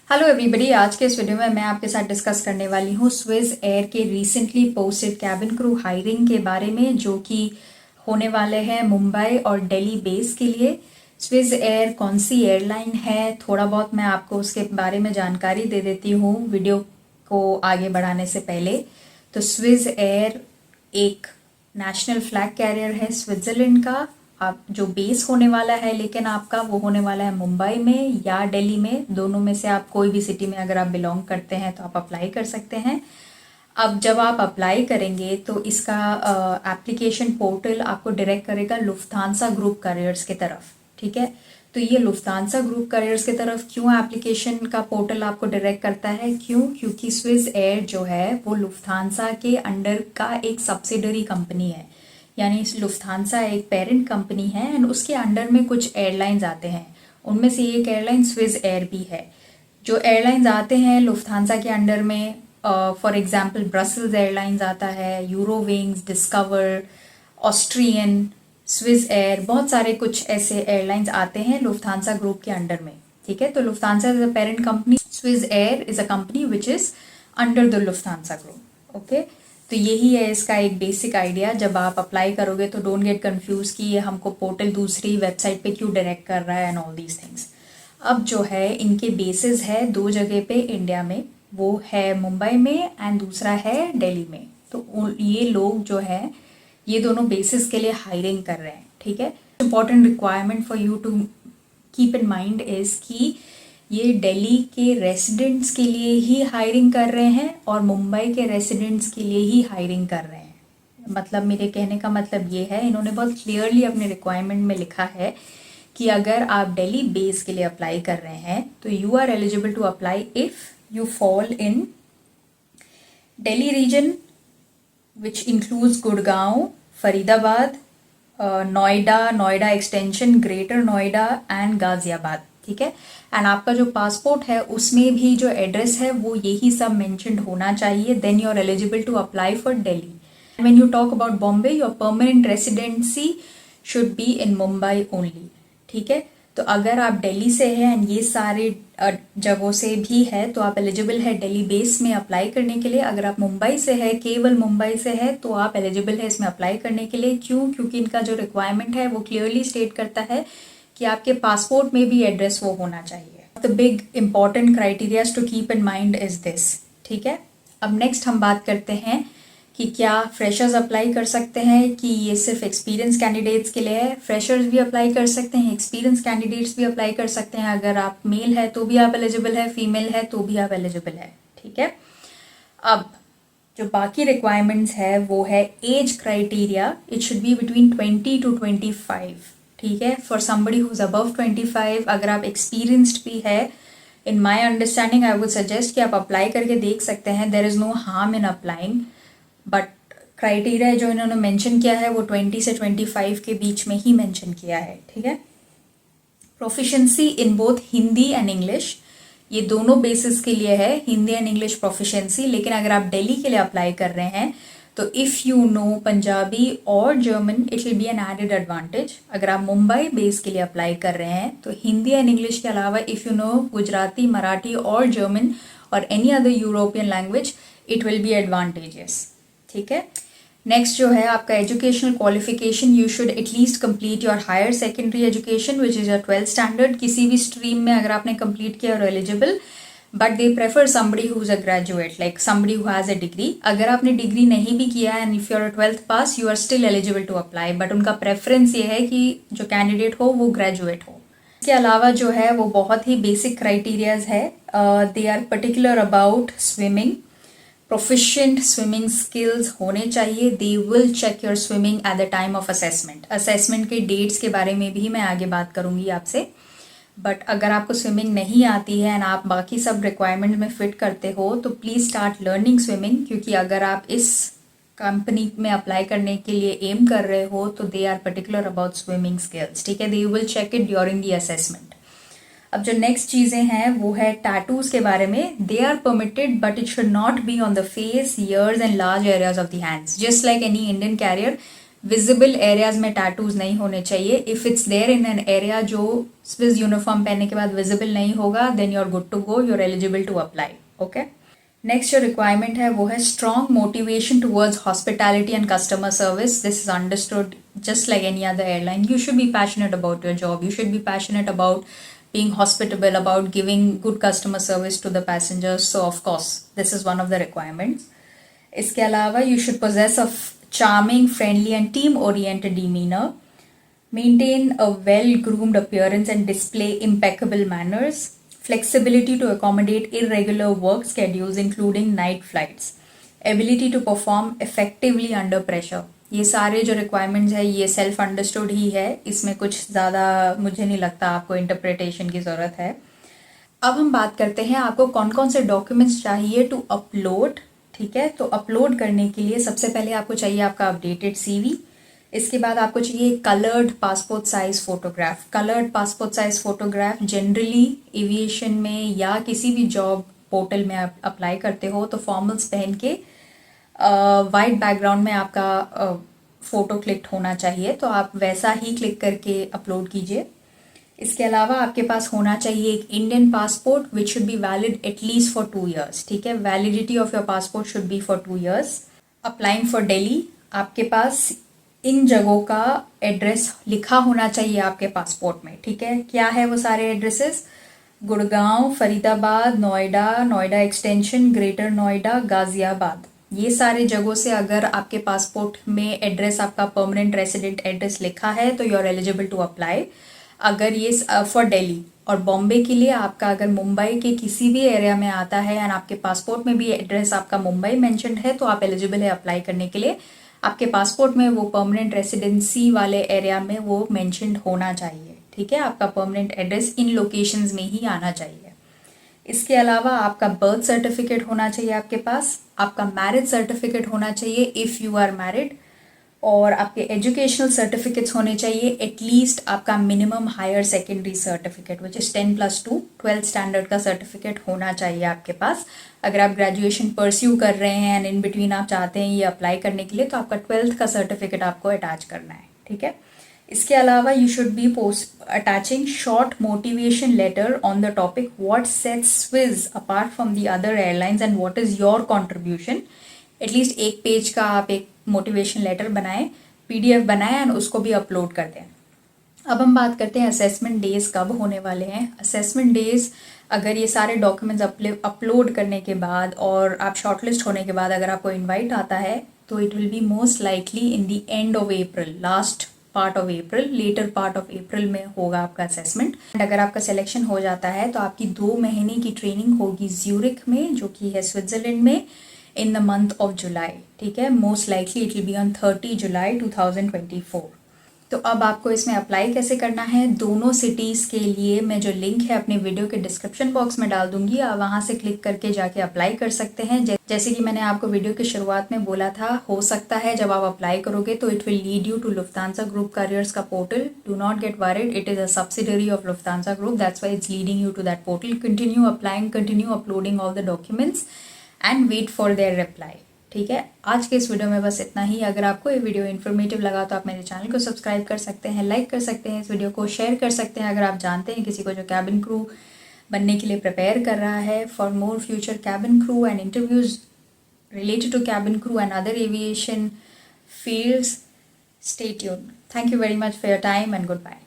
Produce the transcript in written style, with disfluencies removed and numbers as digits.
Hello everybody, आज के इस वीडियो में मैं आपके साथ डिस्कस करने वाली हूँ स्विस एयर के recently posted cabin crew hiring के बारे में, जो कि होने वाले हैं मुंबई और दिल्ली बेस के लिए। स्विस एयर कौन सी एयरलाइन है, थोड़ा बहुत मैं आपको उसके बारे में जानकारी दे देती हूँ वीडियो को आगे बढ़ाने से पहले। तो स्विस एयर एक नेशनल फ्लैग कैरियर है स्विट्जरलैंड का। आप जो बेस होने वाला है लेकिन आपका वो होने वाला है मुंबई में या दिल्ली में, दोनों में से आप कोई भी सिटी में अगर आप बिलोंग करते हैं तो आप अप्लाई कर सकते हैं। अब जब आप अप्लाई करेंगे तो इसका एप्लीकेशन पोर्टल आपको डायरेक्ट करेगा लुफ्थांसा ग्रुप कैरियर्स की तरफ। ठीक है, तो ये लुफ्थांसा ग्रुप कैरियर्स की तरफ क्यों एप्लीकेशन का पोर्टल आपको डायरेक्ट करता है, क्योंकि स्विस एयर जो है वो लुफ्थांसा के अंडर का एक सब्सिडरी कंपनी है। यानी लुफ्थांसा एक पेरेंट कंपनी है एंड उसके अंडर में कुछ एयरलाइंस आते हैं। उनमें से एक एयरलाइन स्विस एयर भी है। जो एयरलाइंस आते हैं लुफ्थांसा के अंडर में, फॉर एग्जांपल ब्रसल्स एयरलाइंस आता है, यूरोविंग्स, डिस्कवर, ऑस्ट्रियन, स्विस एयर, बहुत सारे कुछ ऐसे एयरलाइंस आते हैं लुफ्थांसा ग्रुप के अंडर में। ठीक है, तो Lufthansa is a parent company, Swiss air is a company which is under the Lufthansa group. Okay, तो यही है इसका एक बेसिक आइडिया। जब आप अप्लाई करोगे तो डोंट गेट कंफ्यूज कि ये हमको पोर्टल दूसरी वेबसाइट पे क्यों डायरेक्ट कर रहा है एंड ऑल दीज थिंग्स। अब जो है इनके बेसिस है दो जगह पे इंडिया में, वो है मुंबई में एंड दूसरा है दिल्ली में। तो ये लोग जो है ये दोनों बेसिस के लिए हायरिंग कर रहे हैं। ठीक है, important requirement for you to keep in mind is कि ये दिल्ली के रेसिडेंट्स के लिए ही हायरिंग कर रहे हैं और मुंबई के रेसिडेंट्स के लिए ही हायरिंग कर रहे हैं। मतलब मेरे कहने का मतलब ये है, इन्होंने बहुत क्लियरली अपने रिक्वायरमेंट में लिखा है कि अगर आप दिल्ली बेस के लिए अप्लाई कर रहे हैं तो you are eligible to apply if you fall in Delhi region which includes Gurgaon, Faridabad, Noida extension, greater Noida and Ghaziabad. ठीक है, एंड आपका जो पासपोर्ट है उसमें भी जो एड्रेस है वो यही सब मेंशन्ड होना चाहिए, then you are eligible to apply for Delhi. When you talk about Bombay, your permanent residency should be in Mumbai only. ठीक है, तो अगर आप दिल्ली से हैं एंड ये सारे जगहों से भी है तो आप एलिजिबल है दिल्ली बेस में अप्लाई करने के लिए। अगर आप मुंबई से है, केवल मुंबई से है, तो आप एलिजिबल है इसमें अप्लाई करने के लिए। क्योंकि इनका जो रिक्वायरमेंट है वो क्लियरली स्टेट करता है कि आपके पासपोर्ट में भी एड्रेस वो होना चाहिए। The big important criterias to keep in mind is this. ठीक है, अब नेक्स्ट हम बात करते हैं कि क्या फ्रेशर्स अप्लाई कर सकते हैं, कि ये सिर्फ एक्सपीरियंस कैंडिडेट्स के लिए है। फ्रेशर्स भी अप्लाई कर सकते हैं, एक्सपीरियंस कैंडिडेट्स भी अप्लाई कर सकते हैं। अगर आप मेल है तो भी आप एलिजिबल है, फीमेल है तो भी आप एलिजिबल है। ठीक है, अब जो बाकी रिक्वायरमेंट्स है वो है age criteria, it should be between 20 to 25। ठीक है, for somebody who is above 25, अगर आप एक्सपीरियंस्ड भी है, in my understanding I would suggest कि आप अप्लाई करके देख सकते हैं। There is no harm in applying, but criteria जो इन्होंने मेंशन किया है वो 20 से 25 के बीच में ही मेंशन किया है। ठीक है, proficiency in both Hindi and English, ये दोनों बेसिस के लिए है, हिंदी एंड इंग्लिश प्रोफिशिएंसी। लेकिन अगर आप दिल्ली के लिए अप्लाई कर रहे हैं तो इफ़ यू नो पंजाबी और German it will be an added advantage. अगर आप मुंबई बेस के लिए अप्लाई कर रहे हैं तो हिंदी एंड इंग्लिश के अलावा if you know Gujarati, Marathi और जर्मन और any other European language it will be advantageous. ठीक है, नेक्स्ट जो है आपका educational qualification, you should at least complete your higher secondary education which is your 12th standard. किसी भी स्ट्रीम में अगर आपने कंप्लीट किया और eligible, but they prefer somebody who is a graduate, like somebody who has a degree. अगर आपने degree नहीं भी किया and if you are 12th pass you are still eligible to apply, but उनका प्रेफरेंस ये है कि जो कैंडिडेट हो वो ग्रेजुएट हो। इसके अलावा जो है वो बहुत ही बेसिक क्राइटेरियाज है। They are particular about swimming, proficient swimming skills होने चाहिए। They will check your swimming at the time of assessment. Assessment के डेट्स के बारे में भी मैं आगे बात करूंगी आपसे। बट अगर आपको स्विमिंग नहीं आती है एंड आप बाकी सब रिक्वायरमेंट में फिट करते हो तो प्लीज़ स्टार्ट लर्निंग स्विमिंग, क्योंकि अगर आप इस कंपनी में अप्लाई करने के लिए एम कर रहे हो तो they are particular about swimming skills. ठीक है, they will check it during the assessment. अब जो नेक्स्ट चीज़ें हैं वो है टैटूज के बारे में। They are permitted but it should not be on the face, ears and large areas of the hands. Just like any Indian carrier visible areas में टैटूज नहीं होने चाहिए. If it's there in an area जो Swiss uniform पहनने के बाद visible नहीं होगा, then you are good to go, you are eligible to apply. Okay. Next जो रिक्वायरमेंट है वो है strong motivation towards hospitality and customer service. This is understood just like any other airline. You should be passionate about your job. You should be passionate about being hospitable, about giving good customer service to the passengers. So of course this is one of the requirements. इसके अलावा you should possess a charming, friendly and team oriented demeanor, maintain a well groomed appearance and display impeccable manners, flexibility to accommodate irregular work schedules including night flights, ability to perform effectively under pressure. ये सारे जो requirements है ये self understood ही है, इसमें कुछ ज़्यादा मुझे नहीं लगता आपको इंटरप्रिटेशन की ज़रूरत है. अब हम बात करते हैं आपको कौन कौन से डॉक्यूमेंट्स चाहिए टू अपलोड. ठीक है, तो अपलोड करने के लिए सबसे पहले आपको चाहिए आपका अपडेटेड CV. इसके बाद आपको चाहिए coloured passport size photograph. Coloured passport size photograph generally aviation में या किसी भी जॉब पोर्टल में आप अप्लाई करते हो तो फॉर्मल्स पहन के वाइट बैकग्राउंड में आपका फ़ोटो क्लिक होना चाहिए, तो आप वैसा ही क्लिक करके अपलोड कीजिए. इसके अलावा आपके पास होना चाहिए एक Indian passport which should be valid at least for 2 years. ठीक है, validity of your passport should be for 2 years. Applying for Delhi, आपके पास इन जगहों का एड्रेस लिखा होना चाहिए आपके पासपोर्ट में. ठीक है, क्या है वो सारे addresses? Gurgaon, Faridabad, Noida, Noida extension, greater Noida, Ghaziabad. ये सारे जगहों से अगर आपके पासपोर्ट में एड्रेस आपका परमानेंट रेसिडेंट एड्रेस लिखा है तो you are eligible to apply. अगर ये फॉर दिल्ली और बॉम्बे के लिए आपका अगर मुंबई के किसी भी एरिया में आता है एंड आपके पासपोर्ट में भी एड्रेस आपका मुंबई मेंशन्ड है तो आप एलिजिबल है अप्लाई करने के लिए. आपके पासपोर्ट में वो परमानेंट रेसिडेंसी वाले एरिया में वो मेंशन्ड होना चाहिए. ठीक है, आपका परमानेंट एड्रेस इन लोकेशंस में ही आना चाहिए. इसके अलावा आपका बर्थ सर्टिफिकेट होना चाहिए आपके पास, आपका मैरिज सर्टिफिकेट होना चाहिए इफ़ यू आर मैरिड, और आपके एजुकेशनल सर्टिफिकेट्स होने चाहिए. एटलीस्ट आपका minimum higher secondary certificate which is 10+2 12th standard का सर्टिफिकेट होना चाहिए आपके पास. अगर आप ग्रेजुएशन परस्यू कर रहे हैं एंड इन बिटवीन आप चाहते हैं ये अप्लाई करने के लिए तो आपका 12th का सर्टिफिकेट आपको अटैच करना है. ठीक है, इसके अलावा you should be attaching short motivation later on the topic what sets Swiss apart from the other airlines and what is your contribution. At least 1 page का आप एक मोटिवेशन लेटर बनाएं, PDF बनाएं एंड उसको भी अपलोड कर दें. अब हम बात करते हैं असेसमेंट डेज कब होने वाले हैं. असेसमेंट डेज अगर ये सारे डॉक्यूमेंट्स अपलोड करने के बाद और आप शॉर्टलिस्ट होने के बाद अगर आपको इन्वाइट आता है तो it will be most likely in the end of April, last part of April, later part of April में होगा आपका असेसमेंट. एंड अगर आपका सिलेक्शन हो जाता है तो आपकी 2 महीने की ट्रेनिंग होगी ज्यूरिक में जो कि है स्विट्जरलैंड में in the month of July. ठीक है, most likely it will be on 30 जुलाई 2024. तो अब आपको इसमें अप्लाई कैसे करना है, दोनों सिटीज़ के लिए मैं जो लिंक है अपने वीडियो के डिस्क्रिप्शन बॉक्स में डाल दूंगी, आप वहाँ से क्लिक करके जाके अप्लाई कर सकते हैं. जैसे कि मैंने आपको वीडियो की शुरुआत में बोला था, हो सकता है जब आप अप्लाई करोगे तो it will lead you to Lufthansa group careers का portal. Do not get worried, it is a subsidiary of Lufthansa group, that's why it's leading you to that portal. Continue applying, continue uploading all the documents and wait for their reply. ठीक है, आज के इस video में बस इतना ही. अगर आपको ये वीडियो इन्फॉर्मेटिव लगा तो आप मेरे चैनल को सब्सक्राइब कर सकते हैं, लाइक कर सकते हैं, इस वीडियो को शेयर कर सकते हैं अगर आप जानते हैं किसी को जो कैबिन क्रू बनने के लिए प्रिपेयर कर रहा है. For more future cabin crew and interviews related to cabin crew and other aviation fields, stay tuned. Thank you very much for your time and goodbye.